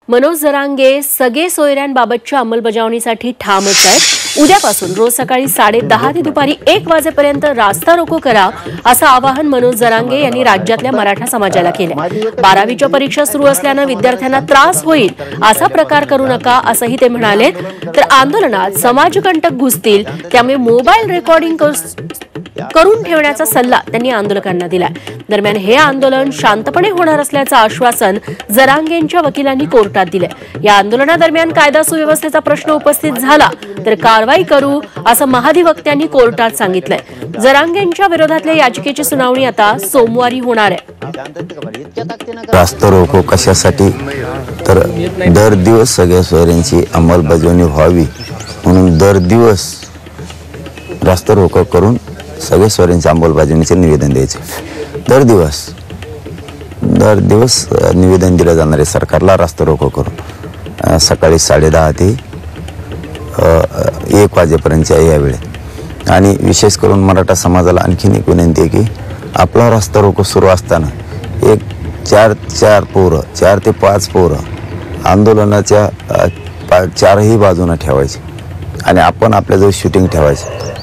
मनोज जरांगे सगळे सोयऱ्यांबाबतच्या अंमलबजावणीसाठी ठामच आहेत। उद्यापासून रोज सकाळी 10:30 ते दुपारी 1 वाजेपर्यंत रास्ता रोको करा असं आवाहन मनोज जरांगे यांनी राज्यातल्या मराठा समाजाला केलं। 12वीच्या परीक्षा सुरू असल्यानं विद्यार्थ्यांना त्रास होईल असा प्रकार करू नका असंही ते म्हणाले। तर आंदोलनात समाजकंटक घुसतील त्यामुळे मोबाईल रेकॉर्डिंग करून ठेवण्याचा सल्ला त्यांनी आंदोलकांना दिला। दरम्यान हे आंदोलन शांतपणे होणार असल्याचं आश्वासन जरांगेंच्या वकिलांनी कोर्टात दिले। या आंदोलनादरम्यान कायदा सुव्यवस्थेचा प्रश्न उपस्थित झाला तर कारवाई करू असं महाधिवक्त्यांनी कोर्टात सांगितलंय। जरांगेंच्या विरोधातल्या याचिकेची सुनावणी आता सोमवारी होणार आहे। रास्ता रोको कशासाठी तर दर दिवस सगळ्या सोयऱ्यांची अंमलबजावणी व्हावी म्हणून दर दिवस रास्ता रोको करून सगळे सोयऱ्यांच्या अंमलबजावणीचे निवेदन द्यायचे। दर दिवस निवेदन दिलं जाणार आहे सरकारला रास्ता रोको करून सकाळी 10:30 ते 1 वाजेपर्यंतच्या या वेळेत। आणि विशेष करून मराठा समाजाला आणखीन एक विनंती आहे की आपला रास्ता रोको सुरू असताना एक 4 ते 5 पोरं आंदोलनाच्या 4ही बाजूने ठेवायचे आणि आपण आपल्याजवळ शूटिंग ठेवायचे।